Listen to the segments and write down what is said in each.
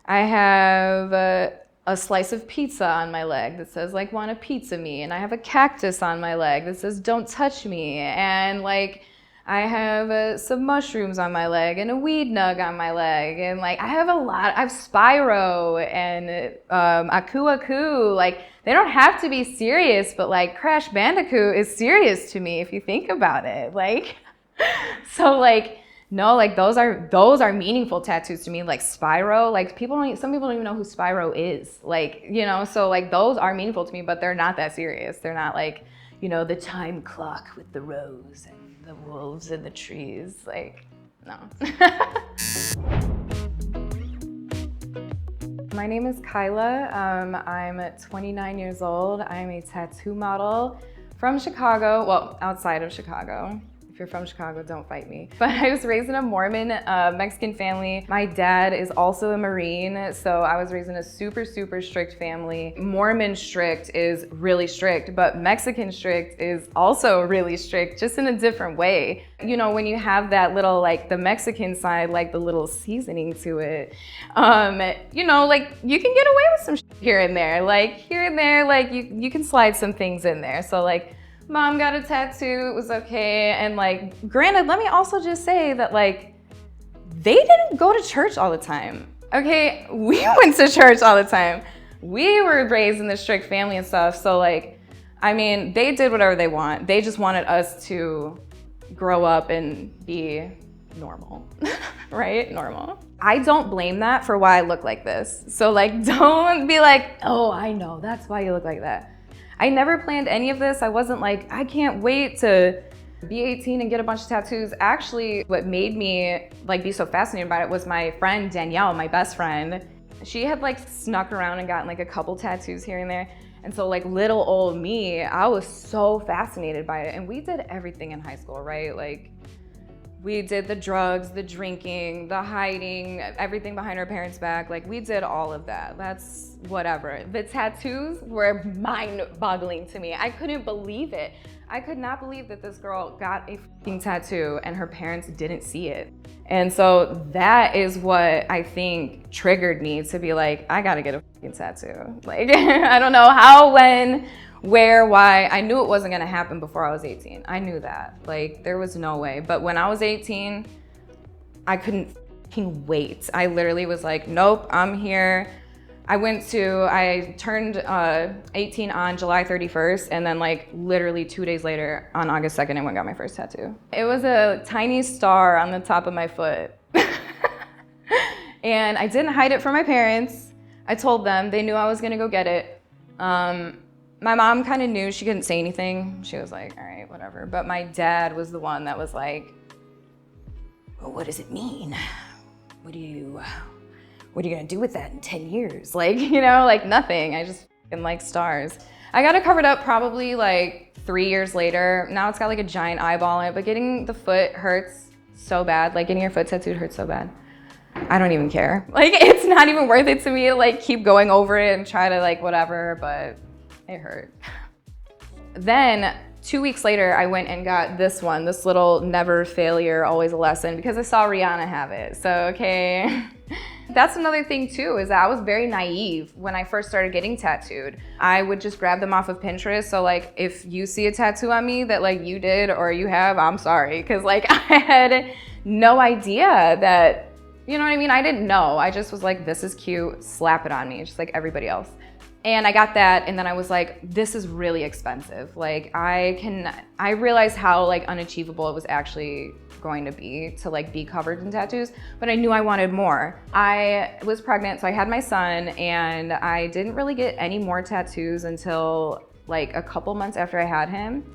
I have a slice of pizza on my leg that says like, want a pizza me. And I have a cactus on my leg that says, don't touch me. And like, I have some mushrooms on my leg and a weed nug on my leg. And like, I have I have Spyro and Aku. Like, they don't have to be serious, but like Crash Bandicoot is serious to me if you think about it. Like, so like, no, like those are meaningful tattoos to me. Like Spyro, like some people don't even know who Spyro is. Like, you know, so like those are meaningful to me, but they're not that serious. They're not like, you know, the time clock with the rose and the wolves and the trees. Like, no. My name is Kyla. I'm 29 years old. I'm a tattoo model from Chicago, well, outside of Chicago. If you're from Chicago, don't fight me. But I was raised in a Mormon Mexican family. My dad is also a Marine, so I was raised in a super, super strict family. Mormon strict is really strict, but Mexican strict is also really strict, just in a different way. You know, when you have that little, like the Mexican side, like the little seasoning to it, you know, like you can get away with some shit here and there. Like here and there, like you can slide some things in there. So like, Mom got a tattoo, it was okay. And like, granted, let me also just say that like, they didn't go to church all the time. Okay, we went to church all the time. We were raised in this strict family and stuff. So like, I mean, they did whatever they want. They just wanted us to grow up and be normal, right? Normal. I don't blame that for why I look like this. So like, don't be like, oh, I know, that's why you look like that. I never planned any of this. I wasn't like, I can't wait to be 18 and get a bunch of tattoos. Actually, what made me like be so fascinated about it was my friend Danielle, my best friend. She had like snuck around and gotten like a couple tattoos here and there. And so like little old me, I was so fascinated by it. And we did everything in high school, right? Like we did the drugs, the drinking, the hiding, everything behind our parents' back. Like we did all of that. That's whatever. The tattoos were mind-boggling to me. I couldn't believe it. I could not believe that this girl got a fucking tattoo and her parents didn't see it. And so that is what I think triggered me to be like, I gotta get a fucking tattoo. Like, I don't know how, when, where, why. I knew it wasn't gonna happen before I was 18. I knew that. Like, there was no way. But when I was 18, I couldn't fucking wait. I literally was like, nope, I'm here. I turned 18 on July 31st, and then like literally 2 days later, on August 2nd, I went and got my first tattoo. It was a tiny star on the top of my foot. And I didn't hide it from my parents. I told them, they knew I was gonna go get it. My mom kind of knew, she couldn't say anything. She was like, all right, whatever. But my dad was the one that was like, well, what does it mean? What are you gonna do with that in 10 years? Like, you know, like nothing. I just fucking like stars. I got it covered up probably like 3 years later. Now it's got like a giant eyeball in it, but getting the foot hurts so bad. Like getting your foot tattooed hurts so bad. I don't even care. Like it's not even worth it to me to like keep going over it and try to like whatever, but it hurt. Then 2 weeks later, I went and got this one, this little never failure, always a lesson, because I saw Rihanna have it. So, okay. That's another thing too, is that I was very naive when I first started getting tattooed. I would just grab them off of Pinterest. So like, if you see a tattoo on me that like you did or you have, I'm sorry. Cause like I had no idea that, you know what I mean? I didn't know. I just was like, this is cute, slap it on me, just like everybody else. And I got that, and then I was like, this is really expensive. Like I realized how like unachievable it was actually going to be covered in tattoos, but I knew I wanted more. I was pregnant, so I had my son, and I didn't really get any more tattoos until like a couple months after I had him.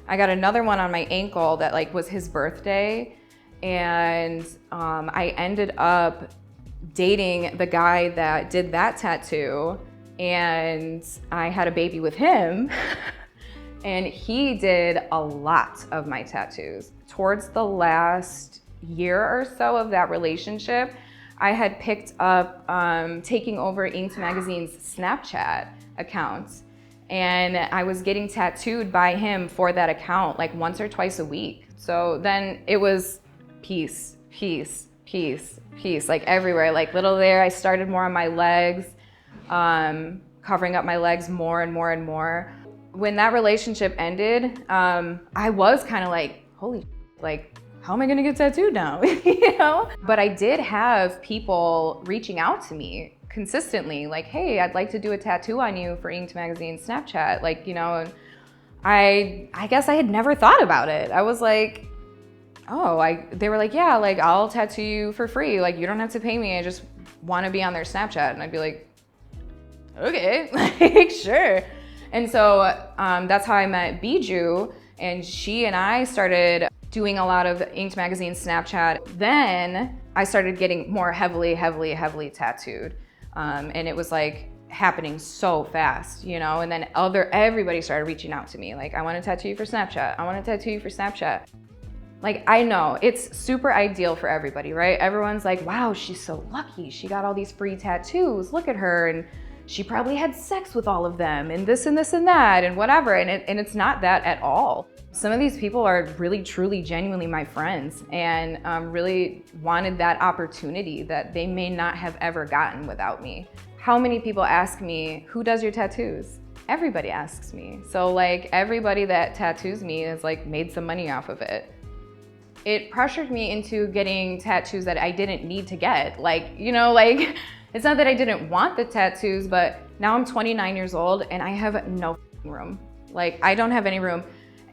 I got another one on my ankle that like was his birthday, and I ended up dating the guy that did that tattoo, and I had a baby with him. And he did a lot of my tattoos. Towards the last year or so of that relationship, I had picked up taking over Inked Magazine's Snapchat account. And I was getting tattooed by him for that account like once or twice a week. So then it was peace, peace, Peace, like everywhere, like little there. I started more on my legs, covering up my legs more and more and more. When that relationship ended, I was kind of like, holy, like, how am I gonna get tattooed now? You know? But I did have people reaching out to me consistently, like, hey, I'd like to do a tattoo on you for Inked Magazine Snapchat, like, you know, and I guess I had never thought about it. I was like, oh, they were like, yeah, like I'll tattoo you for free. Like you don't have to pay me. I just want to be on their Snapchat. And I'd be like, okay, like sure. And so that's how I met Bijou, and she and I started doing a lot of Inked Magazine Snapchat. Then I started getting more heavily tattooed. And it was like happening so fast, you know? And then everybody started reaching out to me. Like, I want to tattoo you for Snapchat. I want to tattoo you for Snapchat. Like, I know it's super ideal for everybody, right? Everyone's like, wow, she's so lucky. She got all these free tattoos. Look at her. And she probably had sex with all of them and this and this and that and whatever. And it's not that at all. Some of these people are really, truly, genuinely my friends, and really wanted that opportunity that they may not have ever gotten without me. How many people ask me, who does your tattoos? Everybody asks me. So like everybody that tattoos me has like made some money off of it. It pressured me into getting tattoos that I didn't need to get. Like, you know, like, it's not that I didn't want the tattoos, but now I'm 29 years old and I have no room. Like, I don't have any room.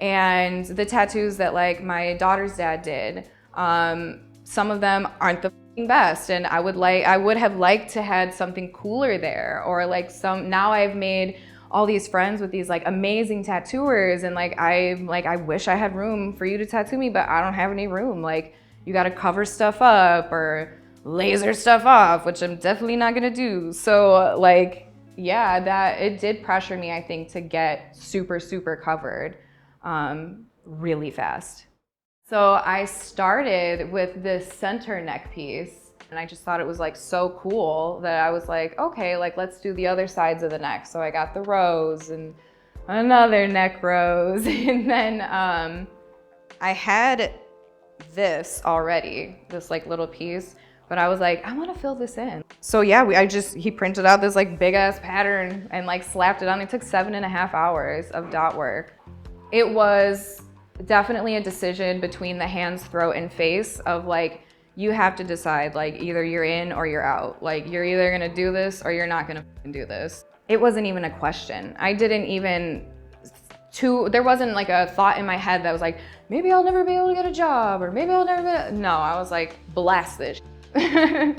And the tattoos that like my daughter's dad did, some of them aren't the best. And I would have liked to had something cooler there, or like now I've made all these friends with these like amazing tattooers, and I wish I had room for you to tattoo me, but I don't have any room. Like, you gotta cover stuff up or laser stuff off, which I'm definitely not gonna do. So like, yeah, that it did pressure me, I think, to get super covered really fast. So I started with this center neck piece, and I just thought it was like so cool that I was like, okay, like let's do the other sides of the neck. So I got the rose and another neck rose. And then I had this already, this like little piece, but I was like, I want to fill this in. So yeah, he printed out this like big ass pattern and like slapped it on. It took 7.5 hours of dot work. It was definitely a decision between the hands, throat, and face of like, you have to decide, like either you're in or you're out. Like, you're either gonna do this or you're not gonna do this. It wasn't even a question. There wasn't like a thought in my head that was like, maybe I'll never be able to get a job, or maybe I'll never be. No, I was like, blast this. I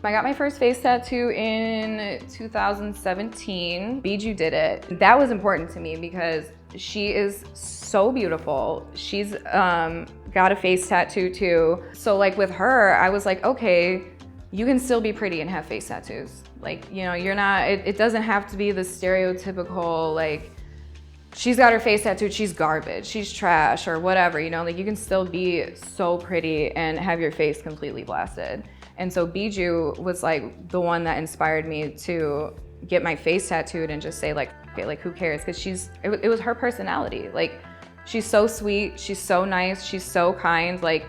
got my first face tattoo in 2017. Bijou did it. That was important to me because she is so beautiful. She's got a face tattoo too. So like with her, I was like, okay, you can still be pretty and have face tattoos. Like, you know, you're not, it doesn't have to be the stereotypical, like, she's got her face tattooed, she's garbage, she's trash, or whatever, you know, like you can still be so pretty and have your face completely blasted. And so Bijou was like the one that inspired me to get my face tattooed and just say like, okay, like who cares? Because it was her personality. Like, she's so sweet, she's so nice, she's so kind. Like,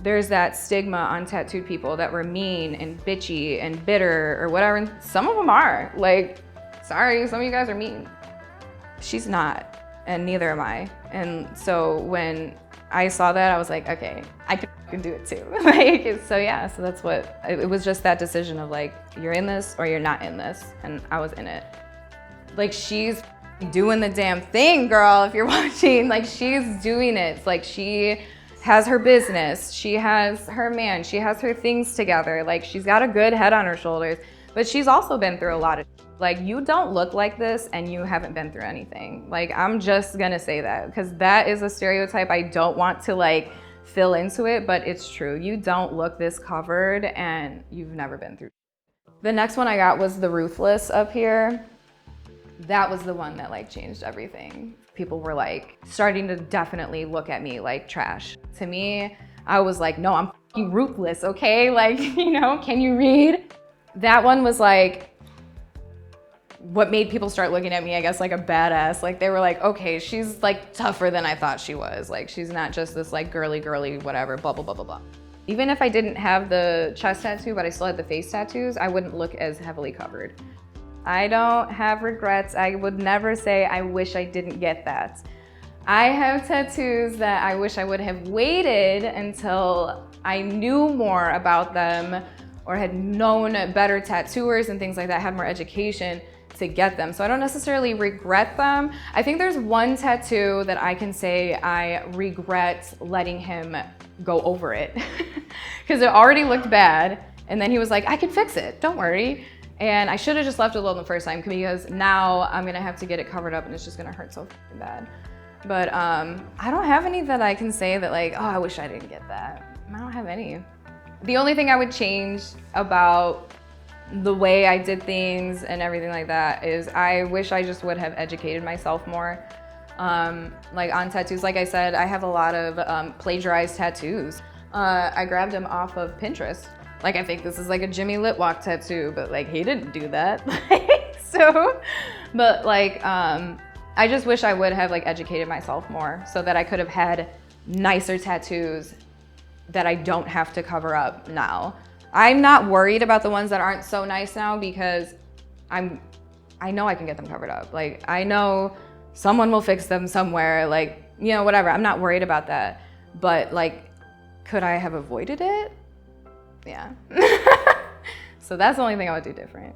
there's that stigma on tattooed people that we're mean and bitchy and bitter or whatever. And some of them are. Like, sorry, some of you guys are mean. She's not, and neither am I. And so when I saw that, I was like, okay, I can do it too. Like, so yeah, so that's what, it was just that decision of like, you're in this or you're not in this. And I was in it. Like, she's doing the damn thing, girl, if you're watching. Like, she's doing it. It's like, she has her business, she has her man, she has her things together. Like, she's got a good head on her shoulders, but she's also been through a lot of, like, you don't look like this and you haven't been through anything. Like, I'm just gonna say that because that is a stereotype. I don't want to like fill into it, but it's true. You don't look this covered and you've never been through. The next one I got was the Ruthless up here. That was the one that like changed everything. People were like starting to definitely look at me like trash. To me, I was like, no, I'm fucking ruthless, okay? Like, you know, can you read? That one was like what made people start looking at me, I guess, like a badass. Like, they were like, okay, she's like tougher than I thought she was. Like, she's not just this like girly, whatever, blah, blah, blah, blah, blah. Even if I didn't have the chest tattoo, but I still had the face tattoos, I wouldn't look as heavily covered. I don't have regrets. I would never say, I wish I didn't get that. I have tattoos that I wish I would have waited until I knew more about them or had known better tattooers and things like that, had more education to get them. So I don't necessarily regret them. I think there's one tattoo that I can say I regret letting him go over it because it already looked bad. And then he was like, I can fix it, don't worry. And I should have just left it alone the first time because now I'm gonna have to get it covered up and it's just gonna hurt so bad. But I don't have any that I can say that like, oh, I wish I didn't get that. I don't have any. The only thing I would change about the way I did things and everything like that is I wish I just would have educated myself more. Like on tattoos, like I said, I have a lot of plagiarized tattoos. I grabbed them off of Pinterest. Like I think this is like a Jimmy Litwalk tattoo, but like he didn't do that. But like I just wish I would have like educated myself more so that I could have had nicer tattoos that I don't have to cover up now. I'm not worried about the ones that aren't so nice now because I know I can get them covered up. Like I know someone will fix them somewhere, like, you know, whatever. I'm not worried about that. But like, could I have avoided it? Yeah. So that's the only thing I would do different.